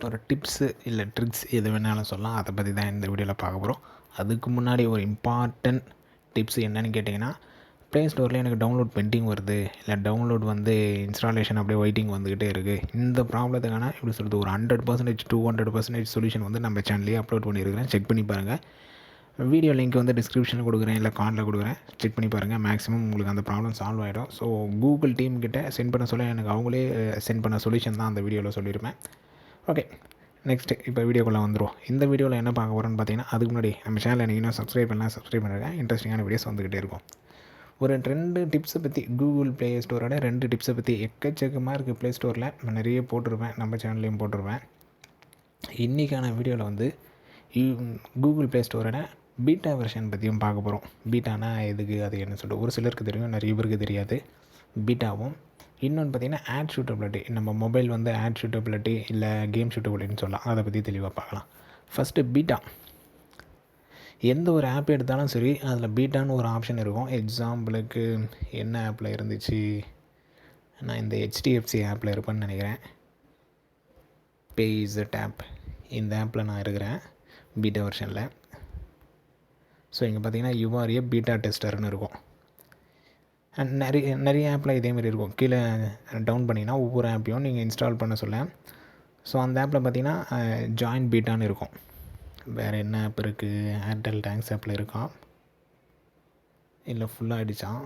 ஒரு டிப்ஸு இல்லை ட்ரிக்ஸ் எது வேணாலும் சொல்லலாம். அதை பற்றி தான் இந்த வீடியோவில் பார்க்க போகிறோம். அதுக்கு முன்னாடி ஒரு இம்பார்ட்டன்ட் டிப்ஸ் என்னென்னு கேட்டிங்கன்னா, ப்ளே ஸ்டோரில் எனக்கு டவுன்லோட் பெண்டிங் வருது, இல்லை டவுன்லோட் வந்து இன்ஸ்டாலேஷன் அப்படியே வெயிட்டிங் வந்துக்கிட்டே இருக்குது. இந்த ப்ராப்ளத்துக்கான எப்படி சொல்கிறது ஒரு 100% 200% சொல்யூஷன் வந்து நம்ம சேனல்லேயே அப்லோட் பண்ணியிருக்கிறேன். செக் பண்ணி பாருங்கள். வீடியோ லிங்க் வந்து டிஸ்கிரிப்ஷனில் கொடுக்குறேன், இல்லை கார்டில் கொடுக்குறேன். செக் பண்ணி பாருங்கள். மேக்ஸிமம் உங்களுக்கு அந்த ப்ராப்ளம் சால்வ் ஆகிடும். ஸோ கூகுள் டீம் கிட்ட சென்ட் பண்ண சொல்ல எனக்கு அவங்களே சென்ட் பண்ண சொல்யூஷன் தான் அந்த வீடியோவில் சொல்லியிருப்பேன். ஓகே, நெக்ஸ்ட்டு இப்போ வீடியோக்குள்ளே வந்துடும். இந்த வீடியோவில் என்ன பார்க்க போகிறோன்னு பார்த்தீங்கன்னா, அதுக்கு முன்னாடி நம்ம சேனலை நீங்கள் இன்னும் சப்ஸ்கிரைப் பண்ணுறேன். இன்ட்ரெஸ்டிங்கான வீடியோஸ் வந்துக்கிட்டே இருக்கும். ஒரு 2 டிப்ஸை பற்றி, கூகுள் ப்ளே ஸ்டோரோட 2 டிப்ஸை பற்றி எக்கச்சக்கமாக இருக்குது. ப்ளே ஸ்டோரில் நிறைய போட்டிருப்பேன், நம்ம சேனல்லையும் போட்டிருப்பேன். இன்றைக்கான வீடியோவில் வந்து கூகுள் ப்ளே ஸ்டோரோட பீட்டா வெர்ஷன் பற்றியும் பார்க்க போகிறோம். பீட்டானா எதுக்கு, அது என்ன சொல்லிட்டு ஒரு சிலருக்கு தெரியும், நிறைய பேருக்கு தெரியாது. பீட்டாவும் இன்னொன்று பார்த்திங்கன்னா ஆட் ஷூட்டபிலிட்டி, நம்ம மொபைல் வந்து ஆட் ஷூட்டபிலிட்டி இல்லை கேம் ஷூட்டபிலிட்டின்னு சொல்லலாம். அதை பற்றி தெளிவாக பார்க்கலாம். First beta. எந்த ஒரு ஆப் எடுத்தாலும் சரி, அதில் பீட்டான்னு ஒரு ஆப்ஷன் இருக்கும். எக்ஸாம்பிளுக்கு என்ன ஆப்பில் இருந்துச்சு, நான் இந்த HDFC ஆப்பில் இருப்பேன்னு நினைக்கிறேன். பேஇசட் ஆப், இந்த ஆப்பில் நான் இருக்கிறேன் பீட்டா வெர்ஷனில். ஸோ இங்கே பார்த்தீங்கன்னா யுஆர்ஏ பீட்டா டெஸ்டர்னு இருக்கும். நிறைய ஆப்பில் இதேமாரி இருக்கும். கீழே டவுன் பண்ணிங்கன்னா ஒவ்வொரு ஆப்பையும் நீங்கள் இன்ஸ்டால் பண்ண சொல்ல. ஸோ அந்த ஆப்பில் பார்த்தீங்கன்னா ஜாயின் பீட்டான்னு இருக்கும். வேறு என்ன ஆப் இருக்குது, ஏர்டெல் தேங்க்ஸ் ஆப்பில் இருக்கா, இல்லை ஃபுல்லாக ஆகிடுச்சான்.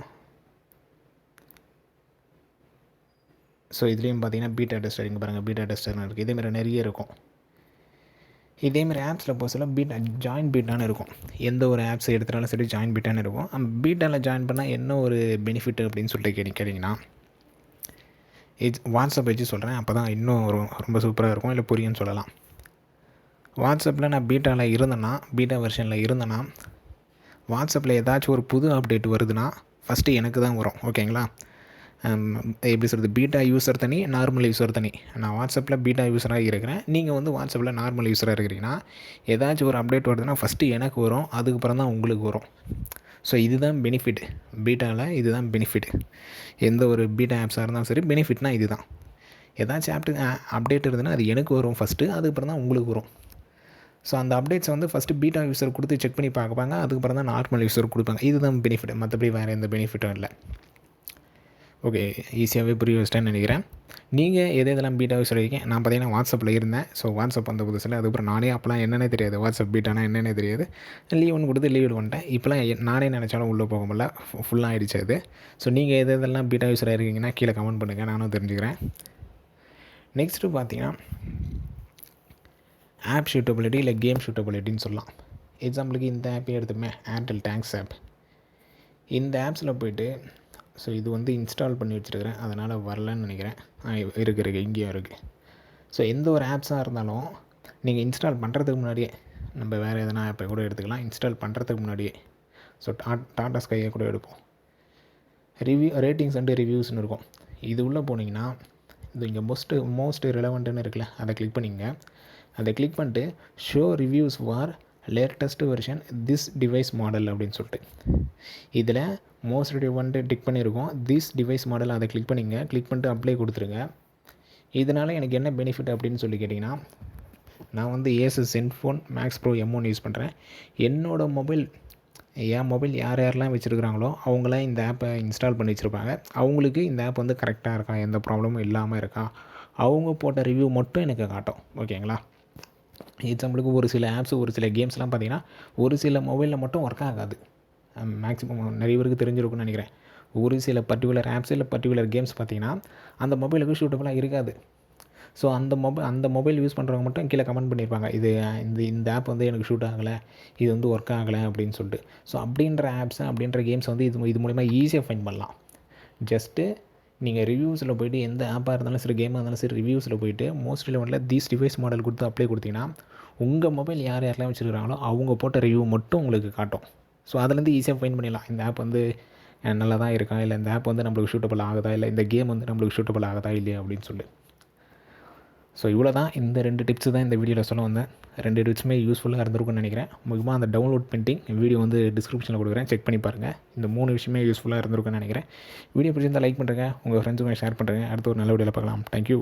ஸோ இதுலேயும் பார்த்தீங்கன்னா பீட்டா டெஸ்டர், இங்கே பாருங்கள் பீட்டா டெஸ்டர்னு இருக்குது. இதேமாரி நிறைய இருக்கும். இதேமாதிரி ஆப்ஸில் போக சொல்ல பீட்டா ஜாயின் பீட்டான்னு இருக்கும். எந்த ஒரு ஆப்ஸ் எடுத்தாலும் சரி ஜாயின் பீட்டான்னு இருக்கும். பீட்டாவில் ஜாயின் பண்ணால் என்ன ஒரு பெனிஃபிட் அப்படின்னு சொல்லிட்டு கேட்டிங்கன்னா, வாட்ஸ்அப் வச்சு சொல்கிறேன், அப்போ தான் இன்னும் ரொம்ப சூப்பராக இருக்கும், இல்லை புரியும்னு சொல்லலாம். வாட்ஸ்அப்பில் நான் பீட்டாவில் இருந்தேன்னா, பீட்டா வெர்ஷனில் இருந்தேன்னா, வாட்ஸ்அப்பில் ஏதாச்சும் ஒரு புது அப்டேட் வருதுன்னா ஃபஸ்ட்டு எனக்கு தான் வரும். ஓகேங்களா? எப்படி சொல்கிறது, பீட்டா யூஸர் தனி, நார்மல் யூஸர் தனி. நான் வாட்ஸ்அப்பில் பீட்டா யூஸராக இருக்கிறேன், நீங்கள் வந்து வாட்ஸ்அப்பில் நார்மல் யூஸராக இருக்கிறீங்கன்னா, ஏதாச்சும் ஒரு அப்டேட் வருதுன்னா ஃபஸ்ட்டு எனக்கு வரும், அதுக்கப்புறம் தான் உங்களுக்கு வரும். ஸோ இதுதான் பெனிஃபிட் பீட்டாவில், இதுதான் பெனிஃபிட். எந்த ஒரு பீட்டா ஆப்ஸாக இருந்தாலும் சரி, பெனிஃபிட்னால் இது தான். ஏதாச்சும் அப்டேட் இருந்ததுன்னா அது எனக்கு வரும் ஃபஸ்ட்டு, அதுக்கப்புறம் தான் உங்களுக்கு வரும். ஸோ அந்த அப்டேட்ஸை வந்து ஃபஸ்ட்டு பீட்டா யூஸர் கொடுத்து செக் பண்ணி பார்ப்பாங்க, அதுக்கப்புறம் தான் நார்மல் யூஸர் கொடுப்பாங்க. இதுதான் பெனிஃபிட், மற்றபடி வேறு எந்த பெனிஃபிட்டும் இல்லை. ஓகே, ஈஸியாகவே புரிய வச்சிட்டேன்னு நினைக்கிறேன். நீங்கள் எதெல்லாம் பீட்டா யூஸ் இருக்கீங்க? நான் பார்த்தீங்கன்னா வாட்ஸ்அப்பில் இருந்தேன். ஸோ வாட்ஸ்அப் வந்த புதுசில், அதுக்கப்புறம் நானே அப்போலாம் என்னென்னே தெரியாது, வாட்ஸ்அப் பீட்டானா என்னென்னே தெரியாது. லீவுன்னு கொடுத்து லீவ் வந்துட்டேன். இப்போலாம் நானே நினச்சாலும் உள்ளே போக முடியல, ஃபுல்லாக ஆகிடுச்சு அது. ஸோ நீங்கள் எதெல்லாம் பீட்டா யூஸராக இருக்கீங்கன்னா கீழே கமெண்ட் பண்ணுங்கள், நானும் தெரிஞ்சுக்கிறேன். நெக்ஸ்ட்டு பார்த்தீங்கன்னா ஆப் ஷூட்டபிலிட்டி இல்லை கேம் ஷூட்டபிலிட்டின்னு சொல்லலாம். எக்ஸாம்பிளுக்கு இந்த ஆப்பே எடுத்துமே, ஏர்டெல் தேங்க்ஸ் ஆப். இந்த ஆப்ஸில் போய்ட்டு, ஸோ இது வந்து இன்ஸ்டால் பண்ணி வச்சுருக்கிறேன், அதனால் வரலன்னு நினைக்கிறேன். இருக்குது இங்கேயும் இருக்குது. ஸோ எந்த ஒரு ஆப்ஸாக இருந்தாலும் நீங்கள் இன்ஸ்டால் பண்ணுறதுக்கு முன்னாடியே, நம்ம வேறு எதனா ஆப்பை கூட எடுத்துக்கலாம். இன்ஸ்டால் பண்ணுறதுக்கு முன்னாடியே, ஸோ டாடா ஸ்கையை கூட எடுப்போம். ரேட்டிங்ஸ் அண்ட் ரிவ்யூஸ்னு இருக்கும். இது உள்ளே போனீங்கன்னா இது இங்கே மோஸ்ட் ரிலவெண்ட்டுன்னு இருக்குல்ல, அதை கிளிக் பண்ணிங்க. அதை கிளிக் பண்ணிட்டு show reviews for latest version this device model அப்படின்னு சொல்லிட்டு, இதில் மோஸ்ட் ரிலவெண்ட் டிக் பண்ணியிருக்கோம். திஸ் டிவைஸ் மாடல் அதை கிளிக் பண்ணிங்க. கிளிக் பண்ணிட்டு அப்ளை கொடுத்துருங்க. இதனால் எனக்கு என்ன பெனிஃபிட் அப்படின்னு சொல்லி கேட்டிங்கன்னா, நான் வந்து aces ZenFone Max Pro M1 use பண்ணுறேன். என் மொபைல் யாரெல்லாம் வச்சுருக்கிறாங்களோ அவங்களாம் இந்த ஆப்பை இன்ஸ்டால் பண்ணி வச்சுருப்பாங்க. அவங்களுக்கு இந்த ஆப் வந்து கரெக்டாக இருக்கா, எந்த ப்ராப்ளமும் இல்லாமல் இருக்கா, அவங்க போட்ட ரிவ்யூ மட்டும் எனக்கு காட்டும். ஓகேங்களா? எக்ஸாம்பிளுக்கு ஒரு சில ஆப்ஸ், ஒரு சில கேம்ஸ்லாம் பார்த்திங்கன்னா ஒரு சில மொபைலில் மட்டும் ஒர்க் ஆகாது. மேக்ஸிமம் நிறைய பேருக்கு தெரிஞ்சிருக்குன்னு நினைக்கிறேன். ஒரு சில பர்டிகுலர் ஆப்ஸ் இல்லை பர்டிகுலர் கேம்ஸ் பார்த்திங்கன்னா அந்த மொபைலுக்கு சூட்டபுளாக இருக்காது. ஸோ அந்த மொபைல் யூஸ் பண்ணுறவங்க மட்டும் கீழே கமெண்ட் பண்ணியிருப்பாங்க, இந்த ஆப் வந்து எனக்கு ஷூட் ஆகலை, இது வந்து ஒர்க் ஆகலை அப்படின்னு சொல்லிட்டு. ஸோ அப்படின்ற ஆப்ஸ், அப்படின்ற கேம்ஸ் வந்து இது மூலிமா ஈஸியாக ஃபைண்ட் பண்ணலாம். ஜஸ்ட்டு நீங்கள் ரிவ்யூஸில் போய்ட்டு, எந்த ஆப்பாக இருந்தாலும் சரி, கேமாக இருந்தாலும் சரி, ரிவ்யூஸில் போய்ட்டு மோஸ்ட் ரிலவெண்ட்டில் திஸ் டிவைஸ் மாடல் கொடுத்து அப்ளை கொடுத்தீங்கன்னா, உங்கள் மொபைல் யாரெல்லாம் வச்சுருக்காங்களோ அவங்க போட்ட ரிவ்யூ மட்டும் உங்களுக்கு காட்டும். ஸோ அதுலேருந்து ஈஸியாக ஃபைண்ட் பண்ணிடலாம், இந்த ஆப் வந்து நல்லா தான் இருக்கா, இல்லை இந்த ஆப் வந்து நம்மளுக்கு ஷூட்டபிள் ஆகுதா, இல்லை இந்த கேம் வந்து நம்மளுக்கு ஷூட்டபிள் ஆகுதா இல்லையா அப்படின்னு சொல்லி. ஸோ இவ்வளோ தான், இந்த 2 டிப்ஸு தான் இந்த வீடியோவில் சொல்ல வந்தேன். 2 டிப்ஸுமே யூஸ்ஃபுல்லாக இருந்திருக்குன்னு நினைக்கிறேன். முக்கியமாக அந்த டவுன்லோட் பெண்டிங் வீடியோ வந்து டிஸ்கிரிப்ஷனில் கொடுக்குறேன், செக் பண்ணி பாருங்கள். இந்த 3 விஷயமே யூஸ்ஃபுல்லாக இருந்திருக்குன்னு நினைக்கிறேன். வீடியோ பிடிச்சிருந்தால் லைக் பண்ணுறேங்க, உங்கள் ஃப்ரெண்ட்ஸுக்கும் ஷேர் பண்ணுறேங்க. அடுத்த ஒரு நல்ல வீடியோவில் பார்க்கலாம். தேங்க்யூ.